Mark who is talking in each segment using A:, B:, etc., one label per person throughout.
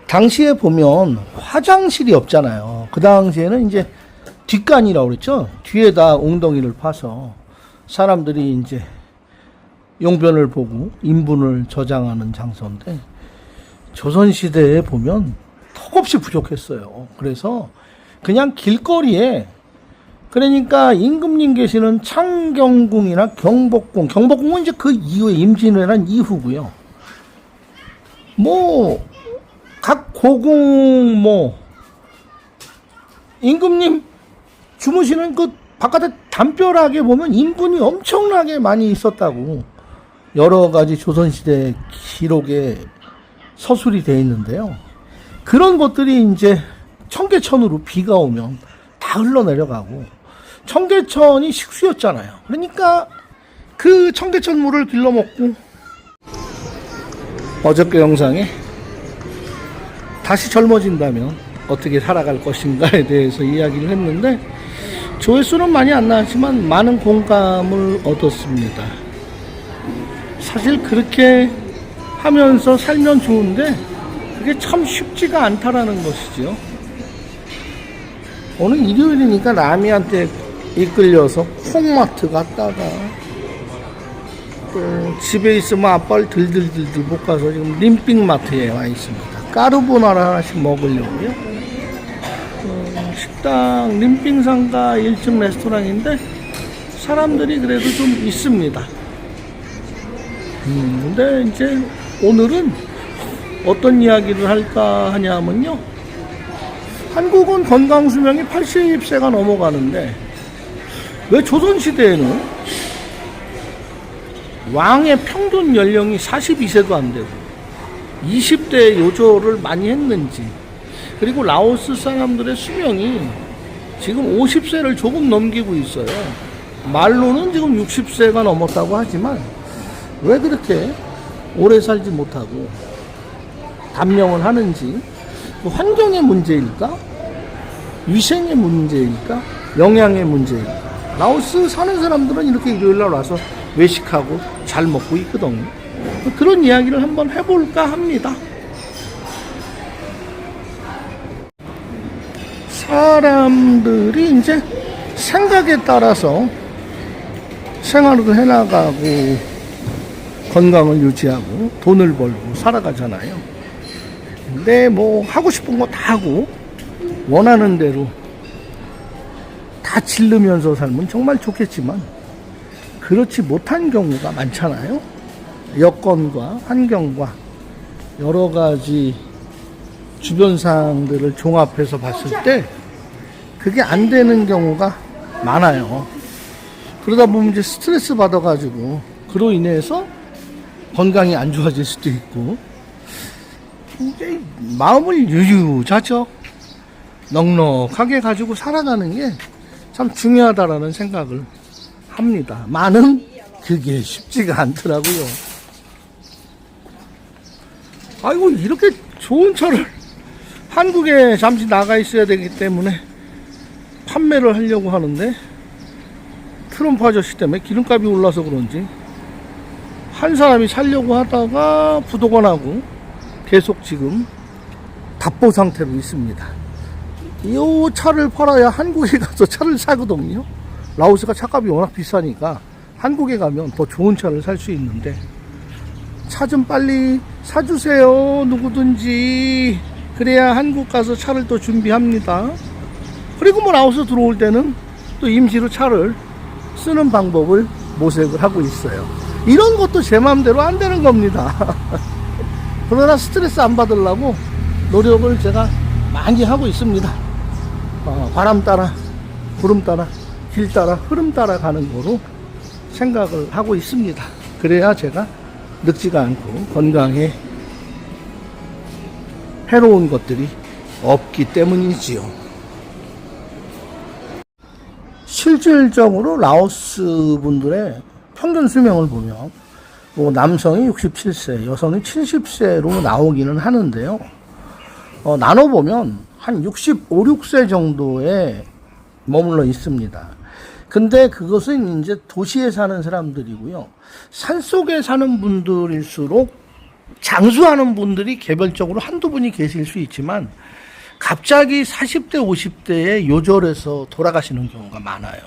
A: 당시에 보면 화장실이 없잖아요. 그 당시에는 이제 뒷간이라고 그랬죠. 뒤에다 웅덩이를 파서 사람들이 이제 용변을 보고 인분을 저장하는 장소인데, 조선시대에 보면 턱없이 부족했어요. 그래서 그냥 길거리에, 그러니까 임금님 계시는 창경궁이나 경복궁, 경복궁은 이제 그 이후에 임진왜란 이후고요. 뭐 각 고궁, 뭐 임금님 주무시는 그 바깥에 담벼락에 보면 인분이 엄청나게 많이 있었다고 여러 가지 조선시대 기록에 서술이 되어 있는데요. 그런 것들이 이제 청계천으로 비가 오면 다 흘러내려가고, 청계천이 식수였잖아요. 그러니까 그 청계천 물을 길러먹고, 어저께 영상에 다시 젊어진다면 어떻게 살아갈 것인가에 대해서 이야기를 했는데, 조회수는 많이 안 나왔지만 많은 공감을 얻었습니다. 사실 그렇게 하면서 살면 좋은데 그게 참 쉽지가 않다라는 것이죠. 오늘 일요일이니까 라미한테 이끌려서 콩마트 갔다가 또 집에 있으면 아빠를 들들들들 못 가서 지금 림핑마트에 와 있습니다. 까르보나라 하나씩 먹으려고요. 식당 림핑상가 1층 레스토랑인데 사람들이 그래도 좀 있습니다. 근데 이제 오늘은 어떤 이야기를 할까 하냐면요, 한국은 건강수명이 80세가 넘어가는데 왜 조선시대에는 왕의 평균 연령이 42세도 안 되고 20대 요조를 많이 했는지, 그리고 라오스 사람들의 수명이 지금 50세를 조금 넘기고 있어요. 말로는 지금 60세가 넘었다고 하지만 왜 그렇게 오래 살지 못하고 단명을 하는지, 환경의 문제일까? 위생의 문제일까? 영양의 문제일까? 라오스 사는 사람들은 이렇게 일요일날 와서 외식하고 잘 먹고 있거든요. 그런 이야기를 한번 해볼까 합니다. 사람들이 이제 생각에 따라서 생활을 해나가고 건강을 유지하고 돈을 벌고 살아가잖아요. 근데 뭐 하고 싶은 거 다 하고 원하는 대로 다 질르면서 살면 정말 좋겠지만 그렇지 못한 경우가 많잖아요. 여건과 환경과 여러 가지 주변 상황들을 종합해서 봤을 때 그게 안 되는 경우가 많아요. 그러다 보면 이제 스트레스 받아가지고 그로 인해서 건강이 안 좋아질 수도 있고, 이제 마음을 유유자적 넉넉하게 가지고 살아가는 게 참 중요하다라는 생각을 합니다. 많은 그게 쉽지가 않더라고요. 아이고, 이렇게 좋은 차를 한국에 잠시 나가 있어야 되기 때문에 판매를 하려고 하는데, 트럼프 아저씨 때문에 기름값이 올라서 그런지 한 사람이 살려고 하다가 부도건하고 계속 지금 답보 상태로 있습니다. 이 차를 팔아야 한국에 가서 차를 사거든요. 라오스가 차값이 워낙 비싸니까 한국에 가면 더 좋은 차를 살 수 있는데, 차 좀 빨리 사주세요, 누구든지. 그래야 한국 가서 차를 또 준비합니다. 그리고 뭐 라오스 들어올 때는 또 임시로 차를 쓰는 방법을 모색을 하고 있어요. 이런 것도 제 마음대로 안 되는 겁니다. 그러나 스트레스 안 받으려고 노력을 제가 많이 하고 있습니다. 바람 따라, 구름 따라, 길 따라, 흐름 따라 가는 거로 생각을 하고 있습니다. 그래야 제가 늙지가 않고 건강에 해로운 것들이 없기 때문이지요. 실질적으로 라오스 분들의 평균 수명을 보면 뭐 남성이 67세, 여성이 70세로 나오기는 하는데요. 나눠보면 한 65, 6세 정도에 머물러 있습니다. 근데 그것은 이제 도시에 사는 사람들이고요. 산속에 사는 분들일수록 장수하는 분들이 개별적으로 한두 분이 계실 수 있지만 갑자기 40대, 50대에 요절해서 돌아가시는 경우가 많아요.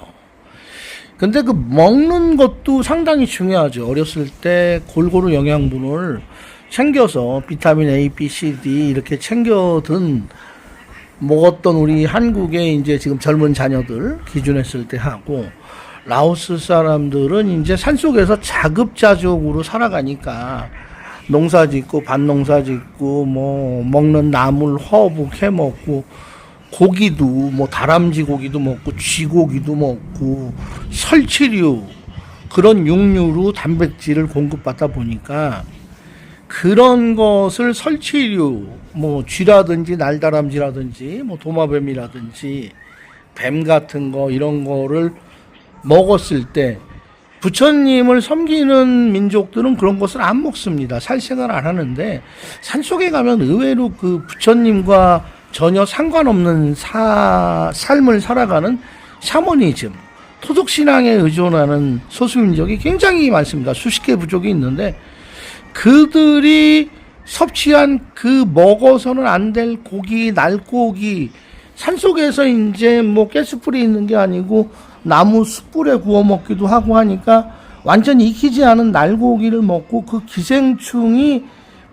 A: 근데 그 먹는 것도 상당히 중요하죠. 어렸을 때 골고루 영양분을 챙겨서 비타민 A, B, C, D 이렇게 챙겨든 먹었던 우리 한국의 이제 지금 젊은 자녀들 기준했을 때 하고, 라오스 사람들은 이제 산속에서 자급자족으로 살아가니까 농사 짓고 밭농사 짓고 뭐 먹는 나물 허브 캐 먹고 고기도 뭐 다람쥐 고기도 먹고 쥐고기도 먹고 설치류 그런 육류로 단백질을 공급받다 보니까 그런 것을 설치류 뭐 쥐라든지 날다람쥐라든지 뭐 도마뱀이라든지 뱀 같은 거 이런 거를 먹었을 때 부처님을 섬기는 민족들은 그런 것을 안 먹습니다. 살생을 안 하는데 산속에 가면 의외로 그 부처님과 전혀 상관없는 삶을 살아가는 샤머니즘, 토속신앙에 의존하는 소수민족이 굉장히 많습니다. 수십 개 부족이 있는데 그들이 섭취한 그 먹어서는 안 될 고기, 날고기, 산속에서 이제 뭐 가스불이 있는 게 아니고 나무 숯불에 구워 먹기도 하고 하니까 완전히 익히지 않은 날고기를 먹고 그 기생충이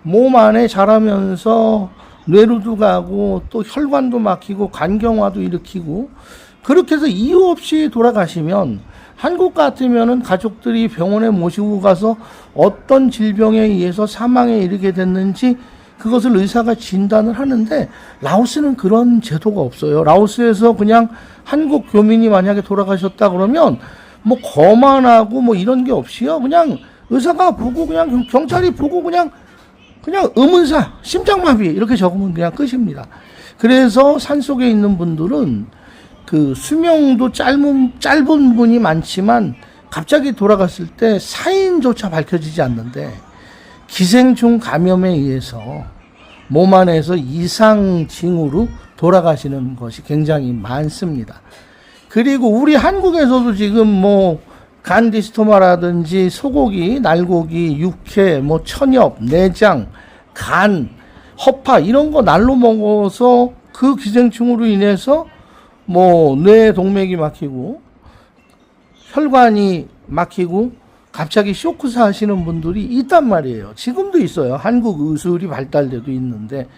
A: 몸 안에 자라면서 뇌로도 가고 또 혈관도 막히고 간경화도 일으키고 그렇게 해서 이유 없이 돌아가시면 한국 같으면은 가족들이 병원에 모시고 가서 어떤 질병에 의해서 사망에 이르게 됐는지 그것을 의사가 진단을 하는데 라오스는 그런 제도가 없어요. 라오스에서 그냥 한국 교민이 만약에 돌아가셨다 그러면 뭐 거만하고 뭐 이런 게 없이요. 그냥 의사가 보고 그냥 경찰이 보고 그냥 의문사, 심장마비 이렇게 적으면 그냥 끝입니다. 그래서 산속에 있는 분들은 그 수명도 짧은 분이 많지만 갑자기 돌아갔을 때 사인조차 밝혀지지 않는데 기생충 감염에 의해서 몸 안에서 이상 징후로 돌아가시는 것이 굉장히 많습니다. 그리고 우리 한국에서도 지금 뭐 간디스토마라든지 소고기, 날고기, 육회, 뭐 천엽, 내장, 간, 허파 이런 거 날로 먹어서 그 기생충으로 인해서 뭐 뇌 동맥이 막히고 혈관이 막히고 갑자기 쇼크사 하시는 분들이 있단 말이에요. 지금도 있어요. 한국 의술이 발달돼도 있는데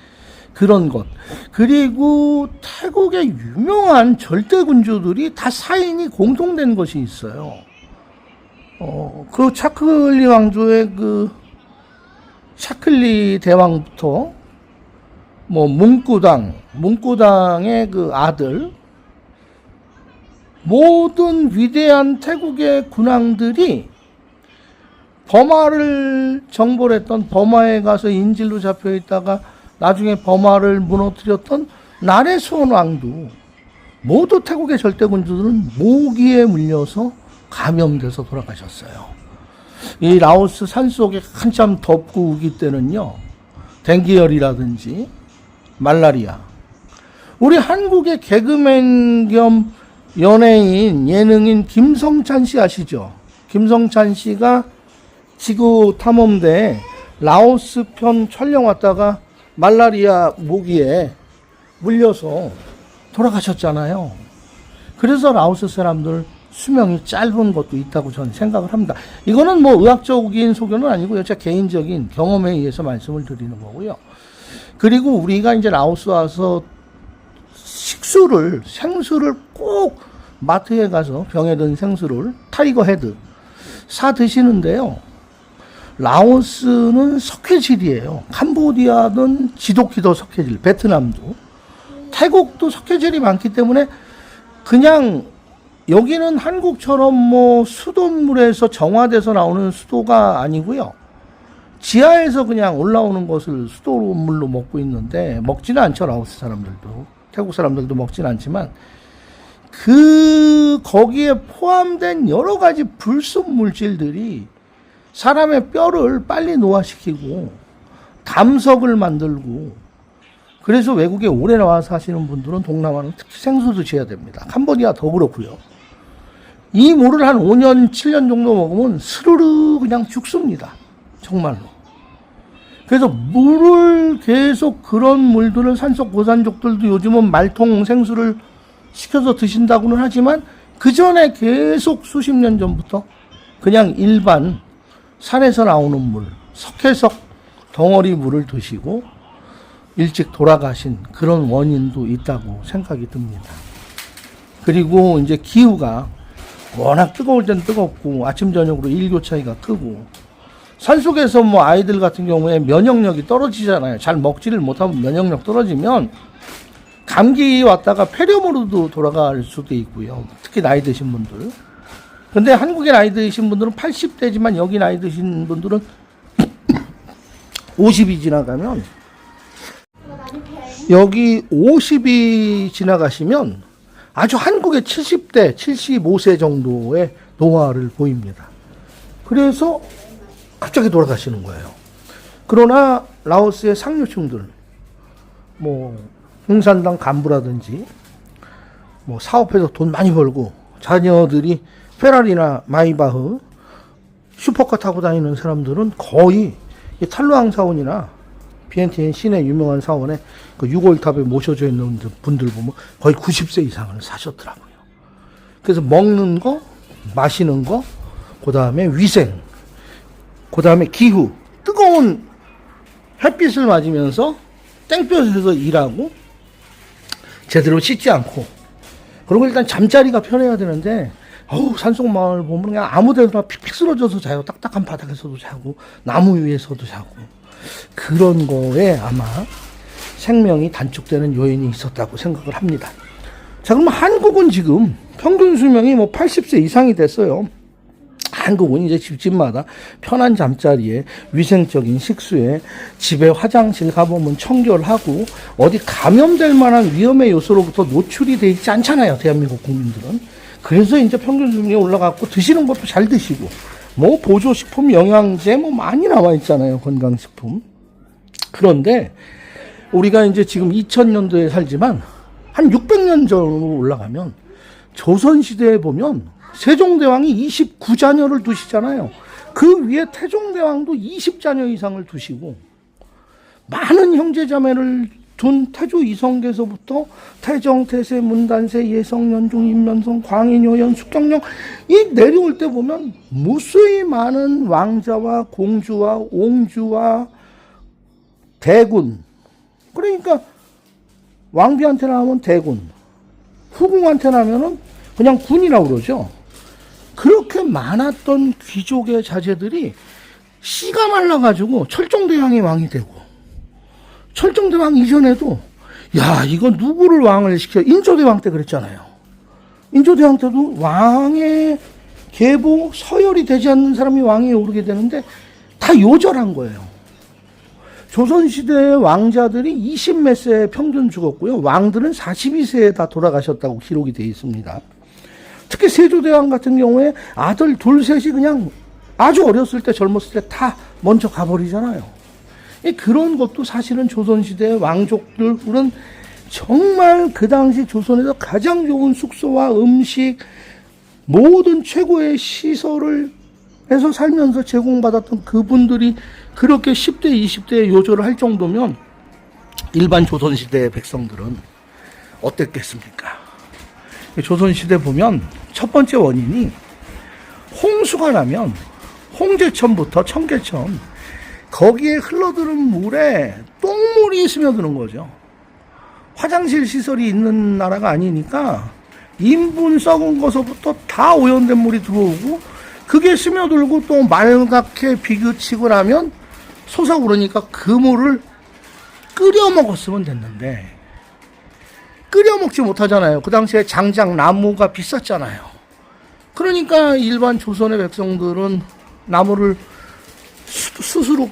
A: 그런 것. 그리고 태국의 유명한 절대군주들이 다 사인이 공통된 것이 있어요. 그 차클리 왕조의 그 차클리 대왕부터 뭐 뭉꾸당의 그 아들, 모든 위대한 태국의 군왕들이 버마를 정벌 했던, 버마에 가서 인질로 잡혀 있다가 나중에 버마를 무너뜨렸던 나레수원 왕도 모두 태국의 절대군주들은 모기에 물려서 감염돼서 돌아가셨어요. 이 라오스 산속에 한참 덥고 우기 때는요, 댕기열이라든지 말라리아. 우리 한국의 개그맨 겸 연예인, 예능인 김성찬 씨 아시죠? 김성찬 씨가 지구 탐험대에 라오스 편 촬영 왔다가 말라리아 모기에 물려서 돌아가셨잖아요. 그래서 라오스 사람들 수명이 짧은 것도 있다고 저는 생각을 합니다. 이거는 뭐 의학적인 소견은 아니고요. 제 개인적인 경험에 의해서 말씀을 드리는 거고요. 그리고 우리가 이제 라오스 와서 생수를 꼭 마트에 가서 병에 든 생수를 타이거 헤드 사 드시는데요. 라오스는 석회질이에요. 캄보디아든 지도키도 석회질, 베트남도, 태국도 석회질이 많기 때문에 그냥 여기는 한국처럼 뭐 수돗물에서 정화돼서 나오는 수도가 아니고요. 지하에서 그냥 올라오는 것을 수돗물로 먹고 있는데 먹지는 않죠. 라오스 사람들도. 태국 사람들도 먹지는 않지만 거기에 포함된 여러 가지 불순 물질들이 사람의 뼈를 빨리 노화시키고 담석을 만들고, 그래서 외국에 오래 나와서 사시는 분들은 동남아는 특히 생수 드셔야 됩니다. 캄보디아 더 그렇고요. 이 물을 한 5년, 7년 정도 먹으면 스르르 그냥 죽습니다. 정말로. 그래서 물을 계속 그런 물들을 산속 고산족들도 요즘은 말통 생수를 시켜서 드신다고는 하지만 그 전에 계속 수십 년 전부터 그냥 일반 산에서 나오는 물, 석회석 덩어리 물을 드시고 일찍 돌아가신 그런 원인도 있다고 생각이 듭니다. 그리고 이제 기후가 워낙 뜨거울 땐 뜨겁고 아침 저녁으로 일교 차이가 크고 산속에서 뭐 아이들 같은 경우에 면역력이 떨어지잖아요. 잘 먹지를 못하면 면역력 떨어지면 감기 왔다가 폐렴으로도 돌아갈 수도 있고요. 특히 나이 드신 분들. 근데 한국에 나이 드신 분들은 80대지만 여기 나이 드신 분들은 50이 지나가면 여기 50이 지나가시면 아주 한국의 70대, 75세 정도의 노화를 보입니다. 그래서 갑자기 돌아가시는 거예요. 그러나 라오스의 상류층들, 뭐 공산당 간부라든지 뭐 사업해서 돈 많이 벌고 자녀들이 페라리나 마이바흐 슈퍼카 타고 다니는 사람들은 거의 탈루앙 사원이나 비엔티엔 시내 유명한 사원에 그 6월탑에 모셔져 있는 분들 보면 거의 90세 이상을 사셨더라고요. 그래서 먹는 거, 마시는 거, 그 다음에 위생, 그 다음에 기후, 뜨거운 햇빛을 맞으면서 땡볕에서 일하고 제대로 씻지 않고, 그리고 일단 잠자리가 편해야 되는데 산속마을 보면 그냥 아무 데나 픽픽 쓰러져서 자요. 딱딱한 바닥에서도 자고 나무 위에서도 자고, 그런 거에 아마 생명이 단축되는 요인이 있었다고 생각을 합니다. 자, 그럼 한국은 지금 평균 수명이 뭐 80세 이상이 됐어요. 한국은 이제 집집마다 편한 잠자리에 위생적인 식수에 집에 화장실 가보면 청결하고 어디 감염될 만한 위험의 요소로부터 노출이 돼 있지 않잖아요. 대한민국 국민들은. 그래서 이제 평균 수명이 올라갔고 드시는 것도 잘 드시고 뭐 보조식품, 영양제 뭐 많이 나와 있잖아요. 건강식품. 그런데 우리가 이제 지금 2000년도에 살지만 한 600년 전으로 올라가면 조선시대에 보면 세종대왕이 29자녀를 두시잖아요. 그 위에 태종대왕도 20자녀 이상을 두시고 많은 형제자매를 둔 태조 이성계서부터 태정, 태세, 문단세, 예성, 연중, 임면성, 광인, 효연, 숙경령 이 내려올 때 보면 무수히 많은 왕자와 공주와 옹주와 대군, 그러니까 왕비한테 나오면 대군, 후궁한테 나오면은 그냥 군이라고 그러죠. 그렇게 많았던 귀족의 자제들이 씨가 말라가지고 철종대왕이 왕이 되고, 철종대왕 이전에도 야 이거 누구를 왕을 시켜, 인조대왕 때 그랬잖아요. 인조대왕 때도 왕의 계보 서열이 되지 않는 사람이 왕위에 오르게 되는데 다 요절한 거예요. 조선시대의 왕자들이 20몇 세에 평균 죽었고요. 왕들은 42세에 다 돌아가셨다고 기록이 되어 있습니다. 특히 세조대왕 같은 경우에 아들 둘, 셋이 그냥 아주 어렸을 때, 젊었을 때 다 먼저 가버리잖아요. 그런 것도 사실은 조선시대의 왕족들은 정말 그 당시 조선에서 가장 좋은 숙소와 음식, 모든 최고의 시설을 해서 살면서 제공받았던 그분들이 그렇게 10대, 20대에 요절을 할 정도면 일반 조선시대의 백성들은 어땠겠습니까? 조선시대 보면 첫 번째 원인이 홍수가 나면 홍제천부터 청계천 거기에 흘러드는 물에 똥물이 스며드는 거죠. 화장실 시설이 있는 나라가 아니니까 인분 썩은 것서부터 다 오염된 물이 들어오고 그게 스며들고 또 말갛게 비그치고 나면 솟아오르니까 그 물을 끓여 먹었으면 됐는데 끓여 먹지 못하잖아요. 그 당시에 장작 나무가 비쌌잖아요. 그러니까 일반 조선의 백성들은 나무를 스스로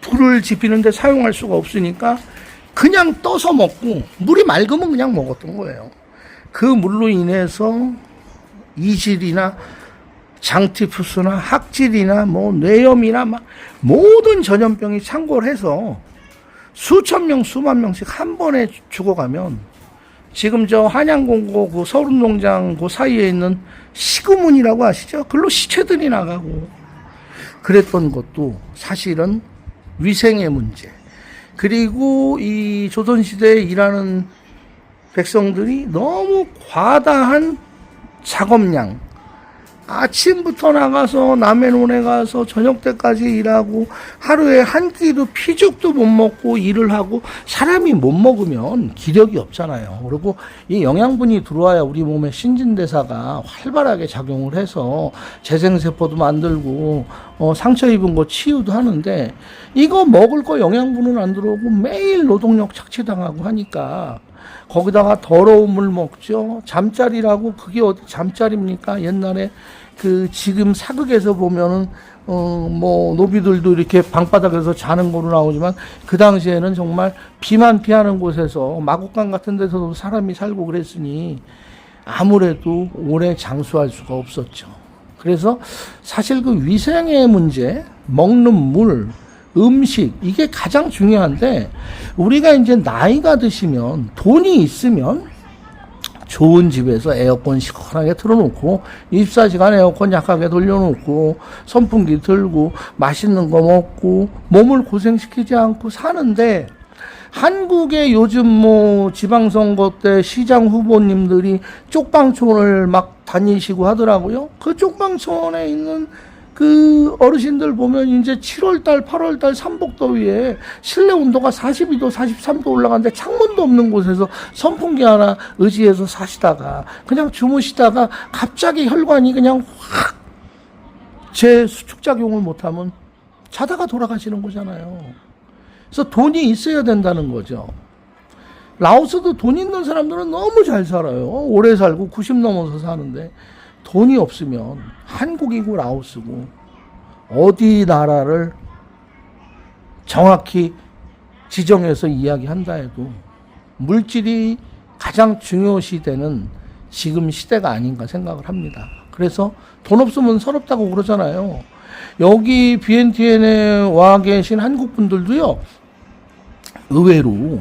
A: 불을 지피는데 사용할 수가 없으니까 그냥 떠서 먹고 물이 맑으면 그냥 먹었던 거예요. 그 물로 인해서 이질이나 장티푸스나 학질이나 뭐 뇌염이나 막 모든 전염병이 창궐해서 수천 명, 수만 명씩 한 번에 죽어가면 지금 저 한양공고 그 서울운동장 그 사이에 있는 시구문이라고 아시죠? 글로 시체들이 나가고 그랬던 것도 사실은 위생의 문제, 그리고 이 조선시대에 일하는 백성들이 너무 과다한 작업량, 아침부터 나가서 남의 논에 가서 저녁 때까지 일하고 하루에 한 끼도 피죽도 못 먹고 일을 하고, 사람이 못 먹으면 기력이 없잖아요. 그리고 이 영양분이 들어와야 우리 몸의 신진대사가 활발하게 작용을 해서 재생세포도 만들고 상처 입은 거 치유도 하는데, 이거 먹을 거 영양분은 안 들어오고 매일 노동력 착취당하고 하니까 거기다가 더러운 물 먹죠. 잠자리라고, 그게 어디 잠자리입니까? 옛날에 지금 사극에서 보면은 뭐 노비들도 이렇게 방바닥에서 자는 거로 나오지만, 그 당시에는 정말 비만 피하는 곳에서 마곡간 같은 데서도 사람이 살고 그랬으니 아무래도 오래 장수할 수가 없었죠. 그래서 사실 그 위생의 문제, 먹는 물, 음식, 이게 가장 중요한데, 우리가 이제 나이가 드시면 돈이 있으면 좋은 집에서 에어컨 시원하게 틀어놓고 24시간 에어컨 약하게 돌려놓고 선풍기 들고 맛있는 거 먹고 몸을 고생시키지 않고 사는데, 한국의 요즘 뭐 지방선거 때 시장 후보님들이 쪽방촌을 막 다니시고 하더라고요. 그 쪽방촌에 있는 그 어르신들 보면 이제 7월달, 8월달 삼복더위에 실내 온도가 42도, 43도 올라가는데 창문도 없는 곳에서 선풍기 하나 의지해서 사시다가 그냥 주무시다가 갑자기 혈관이 그냥 확 재수축작용을 못하면 자다가 돌아가시는 거잖아요. 그래서 돈이 있어야 된다는 거죠. 라오스도 돈 있는 사람들은 너무 잘 살아요. 오래 살고 90 넘어서 사는데, 돈이 없으면 한국이고 라오스고 어디 나라를 정확히 지정해서 이야기한다 해도 물질이 가장 중요시되는 지금 시대가 아닌가 생각을 합니다. 그래서 돈 없으면 서럽다고 그러잖아요. 여기 비엔티엔에 와 계신 한국 분들도요, 의외로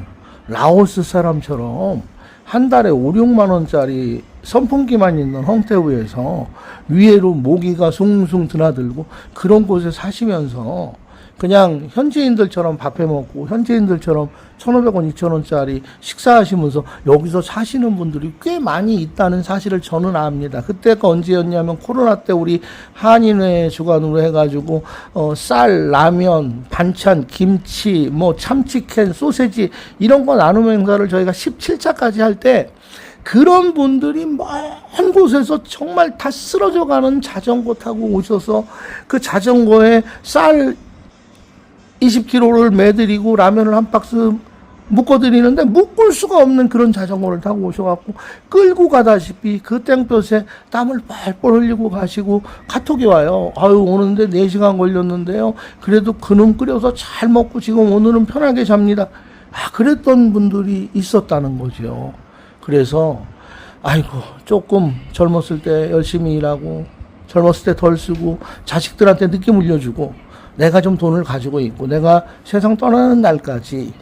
A: 라오스 사람처럼 한 달에 5, 6만 원짜리 선풍기만 있는 홍태우에서 위에로 모기가 숭숭 드나들고 그런 곳에 사시면서 그냥 현지인들처럼 밥해 먹고 현지인들처럼 1,500원, 2,000원짜리 식사하시면서 여기서 사시는 분들이 꽤 많이 있다는 사실을 저는 압니다. 그때가 언제였냐면 코로나 때 우리 한인회 주관으로 해가지고 쌀, 라면, 반찬, 김치, 뭐 참치캔, 소세지 이런 거 나눔 행사를 저희가 17차까지 할 때 그런 분들이 먼 곳에서 정말 다 쓰러져가는 자전거 타고 오셔서 그 자전거에 쌀 20kg를 매드리고 라면을 한 박스 묶어드리는데 묶을 수가 없는 그런 자전거를 타고 오셔갖고 끌고 가다시피 그 땡볕에 땀을 뻘뻘 흘리고 가시고 카톡이 와요. 아유, 오는데 4시간 걸렸는데요. 그래도 그놈 끓여서 잘 먹고 지금 오늘은 편하게 잡니다. 그랬던 분들이 있었다는 거죠. 그래서 아이고, 조금 젊었을 때 열심히 일하고 젊었을 때 덜 쓰고 자식들한테 늦게 물려주고 내가 좀 돈을 가지고 있고 내가 세상 떠나는 날까지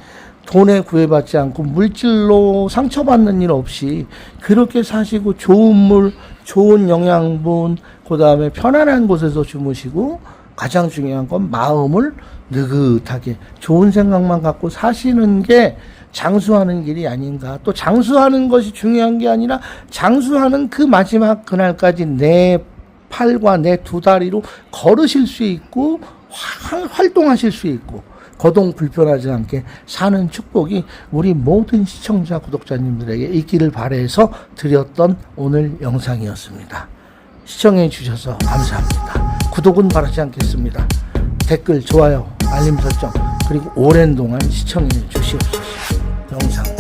A: 돈에 구애받지 않고 물질로 상처받는 일 없이 그렇게 사시고 좋은 물, 좋은 영양분, 그 다음에 편안한 곳에서 주무시고 가장 중요한 건 마음을 느긋하게 좋은 생각만 갖고 사시는 게 장수하는 길이 아닌가. 또 장수하는 것이 중요한 게 아니라 장수하는 그 마지막 그날까지 내 팔과 내 두 다리로 걸으실 수 있고 활동하실 수 있고 거동 불편하지 않게 사는 축복이 우리 모든 시청자 구독자님들에게 있기를 바라서 드렸던 오늘 영상이었습니다. 시청해 주셔서 감사합니다. 구독은 바라지 않겠습니다. 댓글, 좋아요, 알림 설정, 그리고 오랜 동안 시청해 주시옵소서. 영상